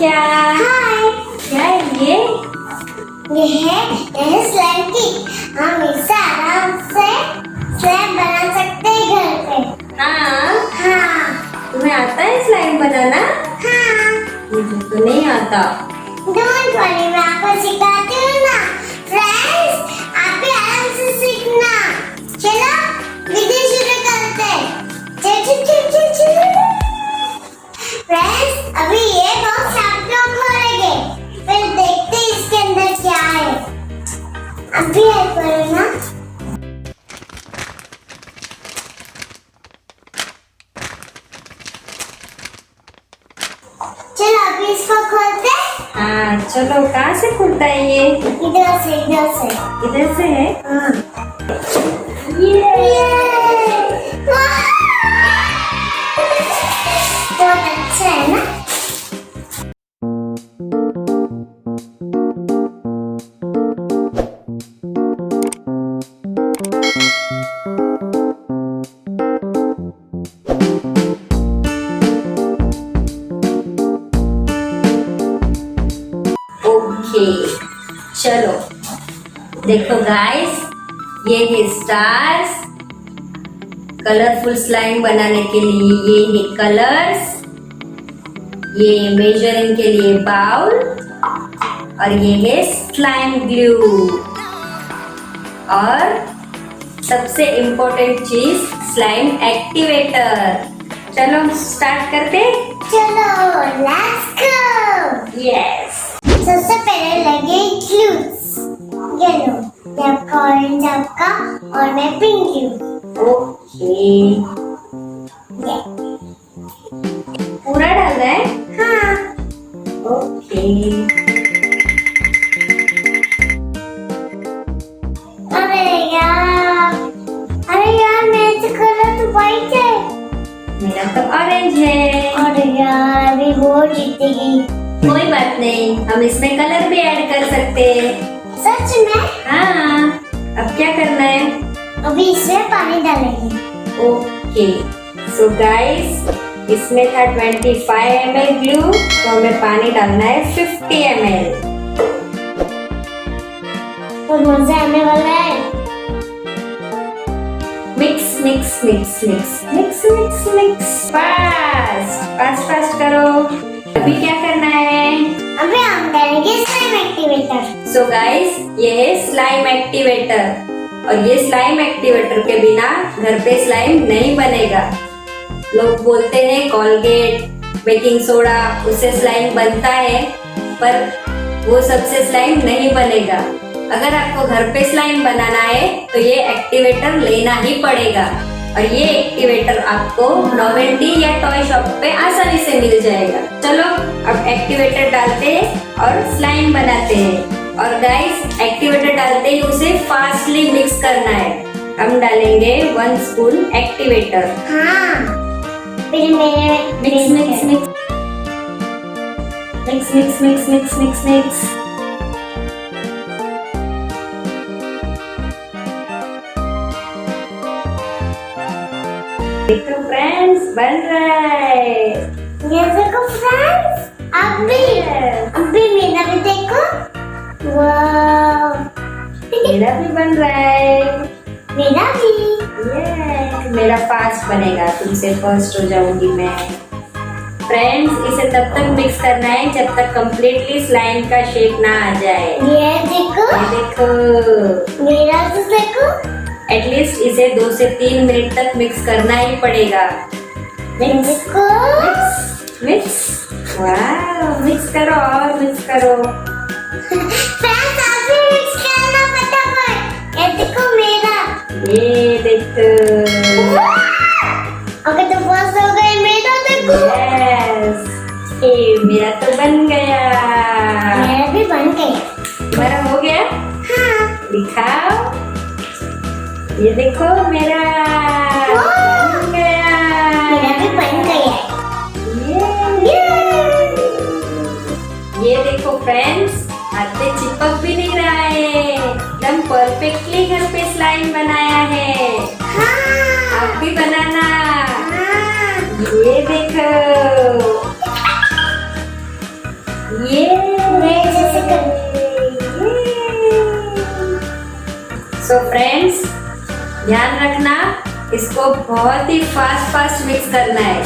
वाक्या। हाय। क्या है ये? यह स्लाइम की। हम इससे आराम से स्लाइम बना सकते हैं घर पे। हाँ, हाँ तुम्हें आता है स्लाइम बनाना? हाँ। मुझे तो नहीं आता। डोंट वरी, मैं आपको सिखाती हूँ ना। फ्रेंड्स, आप भी आराम से सीखना। चलो वीडियो शुरू करते हैं। चल। फ्रेंड्स, अभी ये बॉक्स आप लोग खोलेंगे, फिर देखते हैं इसके अंदर क्या है। अभी हेल्प करो ना। चलो अभी इसको खोलते हैं। हाँ चलो, कहाँ से खुलता है ये? इधर से। इधर से है? हाँ। ये वाह! बहुत अच्छा है ना। ओके, चलो देखो गाइस, ये है स्टार्स। कलरफुल स्लाइम बनाने के लिए ये है कलर्स, ये मेजरिंग के लिए बाउल, और ये है स्लाइम ग्लू, और सबसे इम्पोर्टेंट चीज स्लाइम एक्टिवेटर। चलो स्टार्ट करते। चलो लेट्स गो। यस। सबसे पहले लगे ग्लूस। ये लो, ये आपका ऑरेंज आपका और मैं पिंक ग्लू। ओके, ये पूरा डालना है? हाँ। ओके। अरे यार मेरा तो कलर तो व्हाइट है। मेरा तो ऑरेंज है। अरे यार अभी वो जीतेगी। कोई बात नहीं, हम इसमें कलर भी ऐड कर सकते हैं। सच में? हाँ, अब क्या करना है? अभी इसमें पानी डालेंगे। ओके, सो गाइस, इसमें था 25 ml ग्लू, तो हमें पानी डालना है 50 ml। तो मजा आने वाला है। Mix mix mix mix mix mix mix, fast करो। अभी क्या करना है? अभी हम डालेंगे स्लाइम एक्टिवेटर। सो गाइस, ये है स्लाइम एक्टिवेटर, और ये स्लाइम एक्टिवेटर के बिना घर पे स्लाइम नहीं बनेगा। लोग बोलते हैं कोलगेट, बेकिंग सोडा, उससे स्लाइम बनता है, पर वो सबसे स्लाइम नहीं बनेगा। अगर आपको घर पे स्लाइम बनाना है तो ये एक्टिवेटर लेना ही पड़ेगा, और ये एक्टिवेटर आपको नोवेल्टी या टॉय शॉप पे आसानी से मिल जाएगा। चलो अब एक्टिवेटर डालते हैं और स्लाइम बनाते हैं। और गाइस, एक्टिवेटर डालते ही उसे फास्टली मिक्स करना है। हम डालेंगे 1 स्पून एक्टिवेटर। हाँ, फिर मेरे mix mix mix mix mix mix mix mix mix. देखो फ्रेंड्स, बन रहा है। ये देखो फ्रेंड्स, अभी मेरा भी देखो। वाह, मेरा भी बन रहा है। मेरा भी। ये मेरा फास्ट बनेगा, तुमसे फर्स्ट हो जाऊंगी मैं। फ्रेंड्स, इसे तब तक मिक्स करना है जब तक कंप्लीटली स्लाइम का शेप ना आ जाए। ये देखो। ये देखो, मेरा तो देखो। एटलीस्ट इसे 2 से 3 मिनट तक मिक्स करना ही पड़ेगा। मिक्स देखो। मिक्स, वाह, मिक्स करो और मिक्स करो। फ्रेंड्स, आप भी मिक्स करना फटाफट। ये देखो मेरा। ये देखो, अगर तो बस हो गए, मेरा देखो। यस, ये मेरा तो बन गया। मेरा भी बन गया। तुम्हारा हो गया? हाँ। दिखाओ, ये देखो मेरा बन गया। मेरा भी बन गया। ये देखो फ्रेंड्स, हाथ पे चिपक भी नहीं रहा है, एकदम परफेक्टली घर पे स्लाइम बनाया है। हाँ। आप भी बनाना। हाँ। ये देखो, ध्यान रखना, इसको बहुत ही फास्ट मिक्स करना है।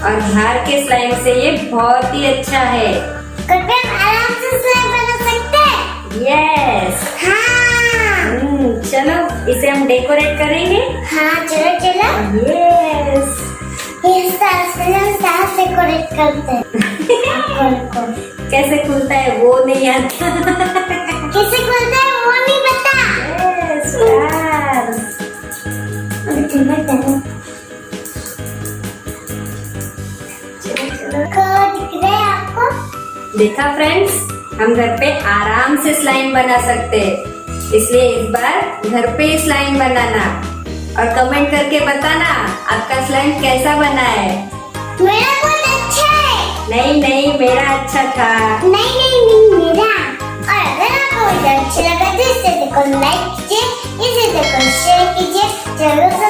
और घार के स्लाइम से ये बहुत ही अच्छा है। कृपया हम आराम से स्लाइम बना सकते हैं। यस। हाँ। चलो इसे हम डेकोरेट करेंगे। हाँ चलो चलो। यस। ये स्टार्स डेकोरेट करते हैं। कैसे खुलता है वो नहीं आता। कैसे खुलता है वो नहीं पता। Yes, stars. दिख रहा है आपको? देखा फ्रेंड्स, हम घर पे आराम से स्लाइम बना सकते हैं। इसलिए इस बार घर पे ही स्लाइम बनाना और कमेंट करके बताना आपका स्लाइम कैसा बना है। मेरा बहुत अच्छा है। नहीं मेरा अच्छा था। नहीं मेरा। और अगर आपको वीडियो अच्छा लगा तो इसे देखो लाइक कीजिए, इसे देखो शेयर कीजिए, चैनल को